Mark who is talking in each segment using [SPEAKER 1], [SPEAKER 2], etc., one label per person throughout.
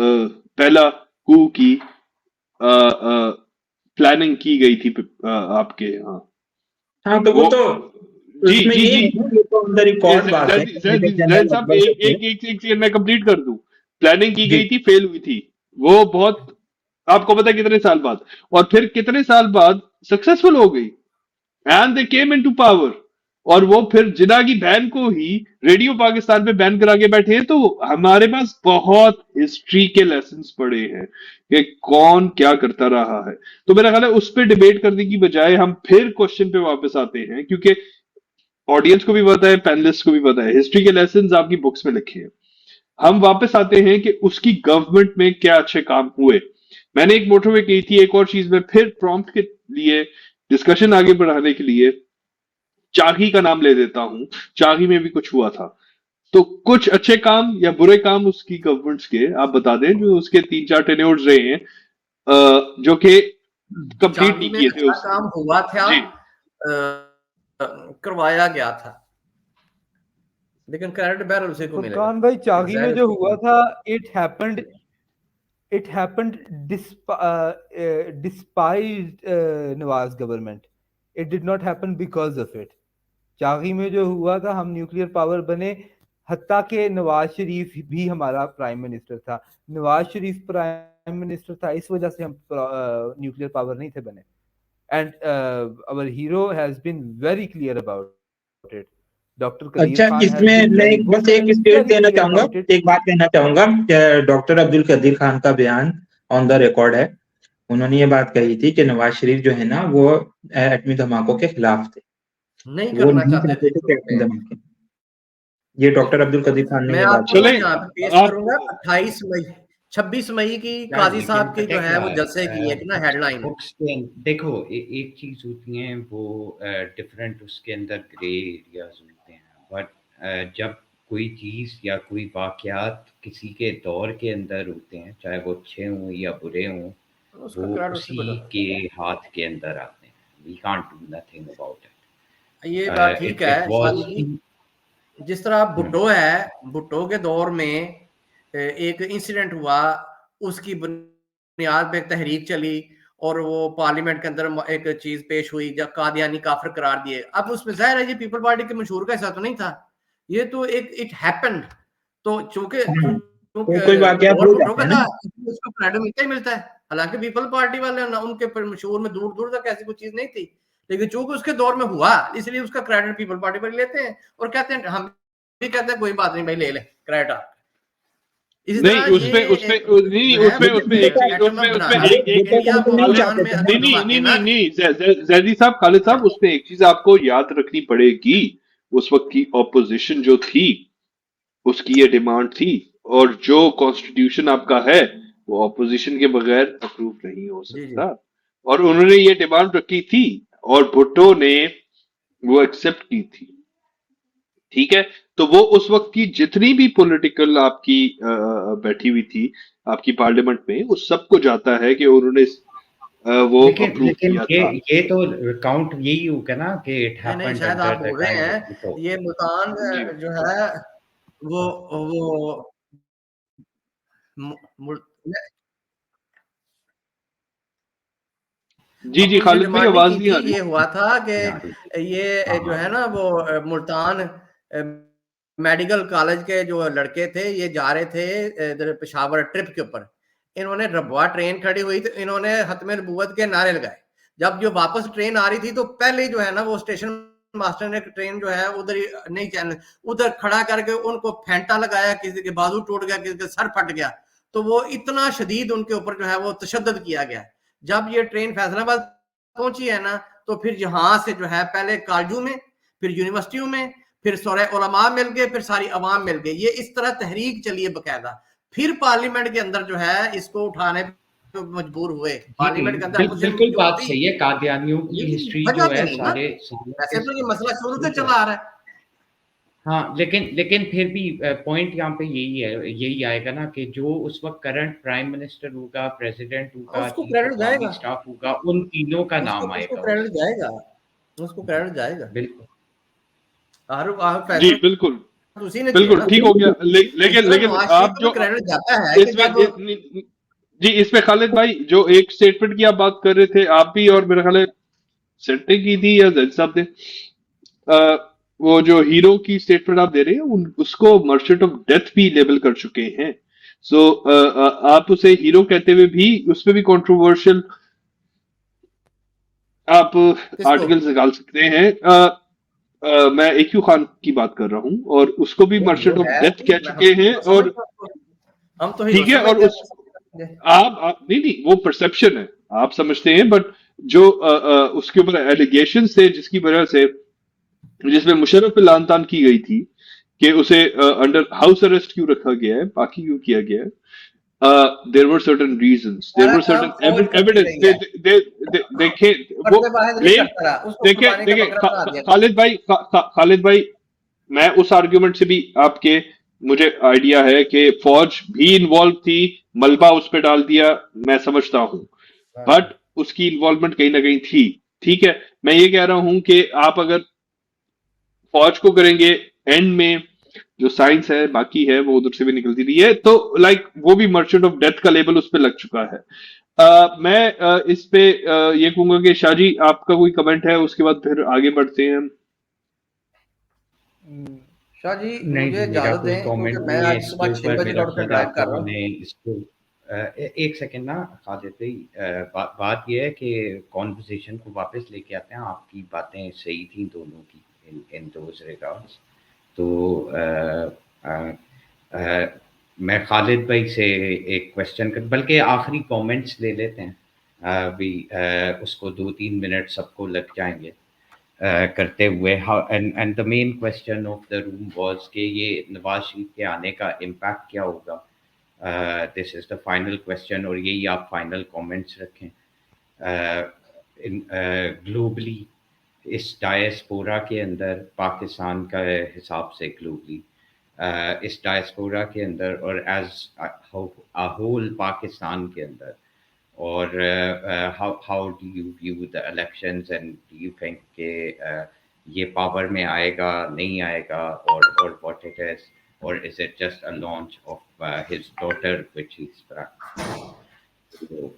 [SPEAKER 1] पहला कू की प्लानिंग की गई थी आपके यहाँ।
[SPEAKER 2] हाँ तो वो तो
[SPEAKER 1] जी
[SPEAKER 2] उसमें
[SPEAKER 1] जी
[SPEAKER 2] ये
[SPEAKER 1] जी
[SPEAKER 2] नहीं, ये तो अंदर रिकॉर्ड बात है।
[SPEAKER 1] जैद साहब, एक सेकंड मैं कंप्लीट कर दूं। प्लानिंग की
[SPEAKER 2] जी
[SPEAKER 1] गई थी, फेल हुई थी, वो बहुत, आपको पता है कितने साल बाद, और फिर कितने साल बाद सक्सेसफुल हो गई, and they came into power. और वो फिर जिन्ना की बहन को ही रेडियो पाकिस्तान पे बैन करा के बैठे हैं। तो हमारे पास बहुत हिस्ट्री के लेसन्स पड़े हैं कि कौन क्या करता रहा है। तो मेरा ख्याल है उस पर डिबेट करने की बजाय हम फिर क्वेश्चन पे वापस आते हैं, क्योंकि ऑडियंस को भी पता है, पैनलिस्ट को भी पता है, हिस्ट्री के लेसन्स आपकी बुक्स में लिखे हैं। हम वापस आते हैं कि उसकी गवर्नमेंट में क्या अच्छे काम हुए। मैंने एक मोटरवे की थी, एक और चीज में फिर प्रॉम्प्ट के लिए, डिस्कशन आगे बढ़ाने के लिए चागी का नाम ले देता हूं। चागी में भी कुछ हुआ था। तो कुछ अच्छे काम या बुरे काम उसकी गवर्नमेंट्स के आप बता दें, जो उसके 3-4 टेन्योर्स रहे हैं, जो कि कंप्लीट
[SPEAKER 3] चागी
[SPEAKER 1] नहीं
[SPEAKER 3] में
[SPEAKER 1] किए थे
[SPEAKER 3] अच्छा
[SPEAKER 1] उसने।
[SPEAKER 3] काम हुआ था,
[SPEAKER 1] जी
[SPEAKER 3] करवाया गया था, लेकिन क्रेडिट बैरल उसी को मिलेगा।
[SPEAKER 4] फुरकान भाई, चागी में जो हुआ था, it happened despite Nawaz government. It did not happen because of it. Chagai में जो हुआ था, हम न्यूक्लियर पावर बने, हत्ता के नवाज शरीफ भी हमारा प्राइम मिनिस्टर था। नवाज शरीफ प्राइम मिनिस्टर था, इस वजह से हम न्यूक्लियर पावर नहीं थे बने। And our hero has been very clear about it. Doctor
[SPEAKER 2] अच्छा, इसमें मैं बस एक स्टेट देना चाहूंगा, एक बात कहना चाहूंगा। डॉक्टर अब्दुल कदीर खान का बयान ऑन द रिकॉर्ड है। उन्होंने ये बात कही थी कि नवाज शरीफ जो है ना, वो एटमी धमाकों के खिलाफ थे,
[SPEAKER 3] नहीं
[SPEAKER 2] वो
[SPEAKER 3] करना
[SPEAKER 2] नहीं
[SPEAKER 3] चाहते
[SPEAKER 2] चाहते थे कि एटमी धमाके। ये डॉक्टर अब्दुल कदीर खान ने
[SPEAKER 3] मैं
[SPEAKER 2] ये बात
[SPEAKER 3] आपको
[SPEAKER 1] चले
[SPEAKER 3] यहाँ पे पेश करूंगा 28 मई 26 मई की काजी साहब की जो है वो जलसे की एक ना हेडलाइन
[SPEAKER 5] बुक्स के देखो, एक चीज होती है वो डिफरेंट, उसके अंदर ग्रे एरियाज होते हैं, बट जब कोई चीज या कोई वाकयात किसी के दौर के अंदर होते हैं, चाहे वो अच्छे हों या बुरे हों, वो उसी के हाथ के अंदर आते हैं। We can't do nothing about it.
[SPEAKER 3] ये बात ठीक है। जिस तरह भुट्टो है, भुट्टो के दौर में एक इंसिडेंट हुआ, उसकी बुनियाद पे एक तहरीक चली और वो पार्लियामेंट के अंदर एक चीज पेश हुई जब कादियानी काफिर करार दिए। अब उसमें जाहिर है ये पीपल पार्टी के मशहूर का हिस्सा तो नहीं था, ये तो एक इट हैपेंड। तो चूंकि
[SPEAKER 2] कोई वाकया हो जाता है ना,
[SPEAKER 3] उसको क्रेडिट मिलता ही मिलता है। हालांकि पीपल पार्टी वाले ना, उनके मशहूर में दूर दूर तक ऐसी कोई चीज नहीं थी, लेकिन चूंकि उसके दौर में हुआ इसलिए उसका क्रेडिट पीपल पार्टी पर लेते हैं और कहते हैं, हम भी कहते हैं कोई बात नहीं भाई, ले ले क्रेडिट आप।
[SPEAKER 1] नहीं, उसमें उसमें नहीं, जैदी साहब, खालिद साहब, उसमें एक चीज आपको याद रखनी पड़ेगी। उस वक्त की ऑपोजिशन जो थी, उसकी ये डिमांड थी, और जो कॉन्स्टिट्यूशन आपका है वो ऑपोजिशन के बगैर अप्रूव नहीं हो सकता, और उन्होंने ये डिमांड रखी थी और भुट्टो ने वो एक्सेप्ट की थी। ठीक है, तो वो उस वक्त की जितनी भी पॉलिटिकल आपकी बैठी हुई थी आपकी पार्लियामेंट में, उस सबको जाता है कि उन्होंने वो अप्रूव किया था।
[SPEAKER 5] ये तो काउंट यही होगा ना कि इट हैपेंड।
[SPEAKER 3] शायद आप बोल रहे हैं ये मुल्तान जो है वो
[SPEAKER 1] जी जी, खालिद भाई आवाज नहीं आ रही।
[SPEAKER 3] ये हुआ था कि ये जो है ना वो मुल्तान मेडिकल कॉलेज के जो लड़के थे, ये जा रहे थे इधर पेशावर ट्रिप के ऊपर। इन्होंने रबवा ट्रेन खड़ी हुई तो इन्होंने खत्म नबूवत के नारे लगाए। जब जो वापस ट्रेन आ रही थी तो पहले जो है ना वो स्टेशन मास्टर ने ट्रेन जो है उधर ही नहीं चैनल उधर खड़ा करके उनको फेंटा लगाया, किसी के बाजू टूट गया, किसी के सर फट गया। तो वो इतना शदीद उनके ऊपर जो है वो तशद्दुद किया गया। जब ये ट्रेन फैसलाबाद पहुंची है ना, तो फिर यहाँ से जो है पहले कॉलेजों में, फिर यूनिवर्सिटियों में, फिर सारे उलमा मिल गए, फिर सारी अवाम मिल गई। ये इस तरह तहरीक चली है बकायदा। फिर पार्लियामेंट के अंदर जो है इसको उठाने पे मजबूर हुए। पार्लियामेंट के अंदर
[SPEAKER 5] बिल्कुल बात सही है। कादियानियों की हिस्ट्री जो है सारे
[SPEAKER 3] वैसे तो ये मसला शुरू से चला आ रहा है।
[SPEAKER 5] हाँ, लेकिन फिर भी पॉइंट यहाँ पे यही आएगा ना कि जो उस वक्त करंट प्राइम मिनिस्टर होगा, प्रेसिडेंट होगा,
[SPEAKER 3] उसको क्रेडिट जाएगा,
[SPEAKER 5] स्टाफ होगा, उन तीनों का नाम आएगा,
[SPEAKER 3] उसको क्रेडिट जाएगा, उसको क्रेडिट जाएगा।
[SPEAKER 5] बिल्कुल
[SPEAKER 1] जी बिल्कुल।
[SPEAKER 3] उसी ने किया
[SPEAKER 1] बिल्कुल
[SPEAKER 3] ना।
[SPEAKER 1] ठीक हो गया, लेकिन
[SPEAKER 3] इसमें
[SPEAKER 1] लेकिन
[SPEAKER 3] नवाज शरीफ
[SPEAKER 1] आप
[SPEAKER 3] को
[SPEAKER 1] जो
[SPEAKER 3] भी क्रेडिट जाता है कि
[SPEAKER 1] इसमें
[SPEAKER 3] जब
[SPEAKER 1] जी इसमें खालिद भाई जो एक स्टेटमेंट की आप बात कर रहे थे आप भी, और मेरा ख्याल है सेट्टे की थी या जैद साहब ने, वो जो हीरो की स्टेटमेंट आप दे रहे हैं उसको मर्चेंट ऑफ डेथ भी लेबल कर चुके हैं। सो आप उसे हीरो कहते हुए भी उसमें भी कंट्रोवर्शियल आप
[SPEAKER 3] किसको
[SPEAKER 1] आर्टिकल्स निकाल सकते हैं। मैं AQ खान की बात कर रहा हूं और उसको भी
[SPEAKER 3] वो हीरो
[SPEAKER 1] मर्चेंट ऑफ
[SPEAKER 3] है,
[SPEAKER 1] डेथ कह
[SPEAKER 3] मैं
[SPEAKER 1] चुके हैं।
[SPEAKER 3] हम
[SPEAKER 1] और
[SPEAKER 3] हम तो हीरो
[SPEAKER 1] ठीक है, और
[SPEAKER 3] समझते
[SPEAKER 1] उस
[SPEAKER 3] हैं।
[SPEAKER 1] आप नहीं नहीं वो परसेप्शन है, आप समझते हैं, बट जो उसके ऊपर एलिगेशन थे जिसकी वजह से, जिसमें मुशर्रफ पे लानतान की गई थी कि उसे अंडर हाउस अरेस्ट क्यों रखा गया है, बाकी क्यों किया गया है, there were certain reasons, there
[SPEAKER 3] सारा
[SPEAKER 1] वर
[SPEAKER 3] काम
[SPEAKER 1] सर्टेन
[SPEAKER 3] फौज करती
[SPEAKER 1] एविडेंस।
[SPEAKER 3] रही है,
[SPEAKER 1] देखे वो
[SPEAKER 3] पर्दे वाहिद नहीं
[SPEAKER 1] ब्लेम,
[SPEAKER 3] करता रहा, उसको
[SPEAKER 1] देखे
[SPEAKER 3] कुर्बानी का
[SPEAKER 1] देखे
[SPEAKER 3] बकरा बना दिया।
[SPEAKER 1] खालिद भाई मैं उस आर्ग्यूमेंट से भी आपके, मुझे आइडिया है कि फौज भी इन्वॉल्व थी, मलबा उस पर डाल दिया, मैं समझता हूं, बट उसकी इन्वॉल्वमेंट कहीं ना कहीं थी। ठीक है, मैं ये कह रहा हूं कि आप अगर फौज को करेंगे, एंड में जो साइंस है बाकी है वो उधर से भी निकलती रही है, तो लाइक वो भी मर्चेंट ऑफ डेथ का लेबल उस पर लग चुका है। मैं इस पे ये कहूंगा कि शाहजी आपका कोई कमेंट है, उसके बाद फिर आगे बढ़ते हैं।
[SPEAKER 3] शाह जी
[SPEAKER 5] नहीं
[SPEAKER 3] मुझे
[SPEAKER 5] जी, मेरा
[SPEAKER 3] इजाजत
[SPEAKER 5] कोई
[SPEAKER 3] दें क्योंकि
[SPEAKER 5] कमेंट
[SPEAKER 3] मैं
[SPEAKER 5] नहीं है
[SPEAKER 3] आज
[SPEAKER 5] इसके
[SPEAKER 3] सुबह 6
[SPEAKER 5] ऊपर।
[SPEAKER 3] बजे
[SPEAKER 5] मेरा
[SPEAKER 3] लौट कर
[SPEAKER 5] ख्याल है
[SPEAKER 3] ड्राइव
[SPEAKER 5] आप
[SPEAKER 3] कर रहा
[SPEAKER 5] लोगों
[SPEAKER 3] हूँ।
[SPEAKER 5] ने इसको एक सेकंड ना खालिद भाई, बात यह है कि कॉन्वर्सेशन को वापस लेके आते हैं। आपकी बातें सही थी दोनों की इन दोज रिगार्ड्स। तो मैं खालिद भाई से एक क्वेश्चन कर, बल्कि आखिरी कमेंट्स ले लेते हैं। भी उसको 2-3 मिनट सबको लग जाएंगे करते हुए। And the main question of the room was कि ये नवाज शरीफ के आने का इम्पैक्ट क्या होगा। This is the final question, और यही आप फाइनल कमेंट्स रखें। ग्लोबली इस डायस्पोरा के अंदर, पाकिस्तान का हिसाब से ग्लोबली इस डायस्पोरा के अंदर और एज अ होल पाकिस्तान के अंदर, और how do you view the elections, and do you think कि ये पावर में आएगा नहीं आएगा, or what it is, or is it just a launch of his daughter which he's तो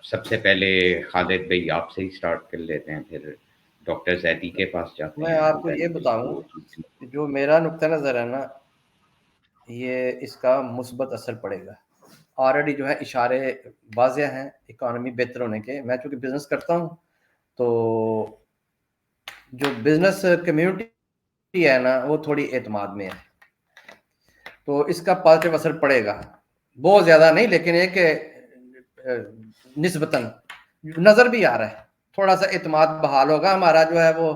[SPEAKER 5] सबसे पहले खालिद भाई आपसे ही स्टार्ट कर लेते हैं, फिर डॉक्टर जैदी के पास जाते हैं।
[SPEAKER 3] मैं आपको ये बताऊं जो मेरा नुक्ता नज़र है ना, ये इसका मुस्बत असर पड़ेगा। ऑलरेडी जो है इशारे वाज़ेह हैं इकॉनमी बेहतर होने के। मैं चूँकि बिज़नेस करता हूँ तो जो बिज़नेस कम्युनिटी है ना वो थोड़ी एतमाद में है, तो इसका पॉजिटिव असर पड़ेगा। बहुत ज़्यादा नहीं, लेकिन एक निस्बतन नज़र भी आ रहा है, थोड़ा सा एतमाद बहाल होगा। हमारा जो है वो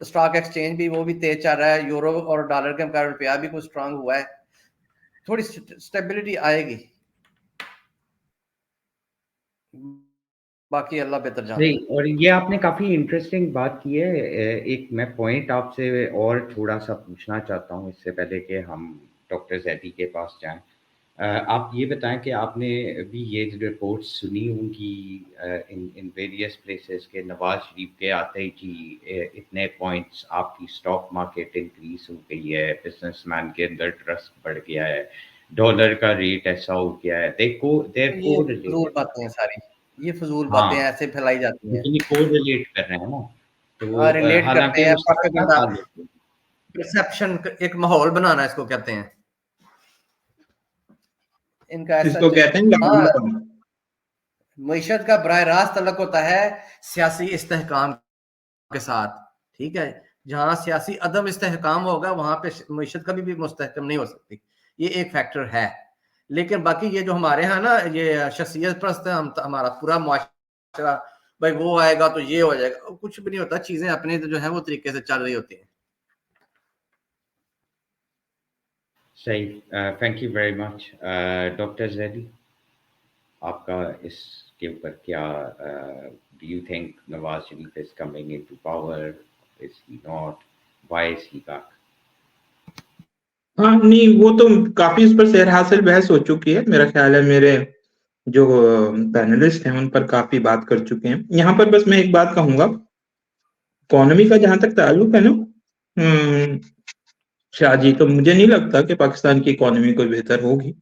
[SPEAKER 3] स्टॉक एक्सचेंज भी वो भी तेज चल रहा है, यूरो और डॉलर के मुकाबले रुपया भी कुछ स्ट्रांग हुआ है, थोड़ी स्टेबिलिटी आएगी। बाकी अल्लाह बेहतर जानता है।
[SPEAKER 5] और ये आपने काफ़ी इंटरेस्टिंग बात की है। एक मैं पॉइंट आपसे और थोड़ा सा पूछना चाहता हूँ इससे पहले कि हम डॉक्टर जैदी के पास जाएं। आप ये बताएं कि आपने भी ये रिपोर्ट्स सुनी होंगी इन वेरियस प्लेसेस के नवाज शरीफ के आते ही जी इतने पॉइंट्स आपकी स्टॉक मार्केट इंक्रीज हो गई है, बिजनेसमैन के अंदर ट्रस्ट बढ़ गया है, डॉलर का रेट ऐसा हो गया है।
[SPEAKER 3] फजूल बातें हैं सारी, ये फजूल
[SPEAKER 5] हाँ,
[SPEAKER 3] बातें ऐसे फैलाई जाती हैं।
[SPEAKER 5] लेकिन ये कोरिलेट कर रहे हैं ना, तो
[SPEAKER 3] रिलेट करते
[SPEAKER 5] हालांकि
[SPEAKER 3] हैं,
[SPEAKER 5] उसका क्या
[SPEAKER 3] प्रोपेगेंडा,
[SPEAKER 5] ताल्लुक है?
[SPEAKER 3] परसेप्शन, एक माहौल बनाना इसको कहते हैं। इनका ऐसा
[SPEAKER 2] इसको कहते हैं लफंगापन।
[SPEAKER 3] मईशत का बराह रास्त तल्लुक होता है सियासी इस्तेहकाम के साथ। ठीक है, जहां सियासी अदम इस्तेहकाम होगा वहां पे मईशत कभी भी मुस्तहकम नहीं हो सकती, ये एक फैक्टर है। लेकिन बाकी ये जो हमारे यहाँ ना ये शख्सियत परस्त है, हमारा पूरा मुआशरा भाई वो आएगा तो ये हो जाएगा, कुछ भी नहीं होता। चीजें अपने जो है वो तरीके से चल रही होती हैं।
[SPEAKER 5] सही, thank you very much. Doctor Zaidi, आपका इसके ऊपर क्या, do you think Nawaz Sharif is coming into power, is he not, why is he back?
[SPEAKER 2] हाँ नहीं, वो तो काफी इस पर सैर हासिल बहस हो चुकी है। मेरा ख्याल है मेरे जो पैनलिस्ट हैं उन पर काफी बात कर चुके हैं। यहाँ पर बस मैं एक बात कहूंगा, इकोनॉमी का जहां तक ताल्लुक है ना, शाह जी, तो मुझे नहीं लगता कि पाकिस्तान की इकोनॉमी कोई बेहतर होगी।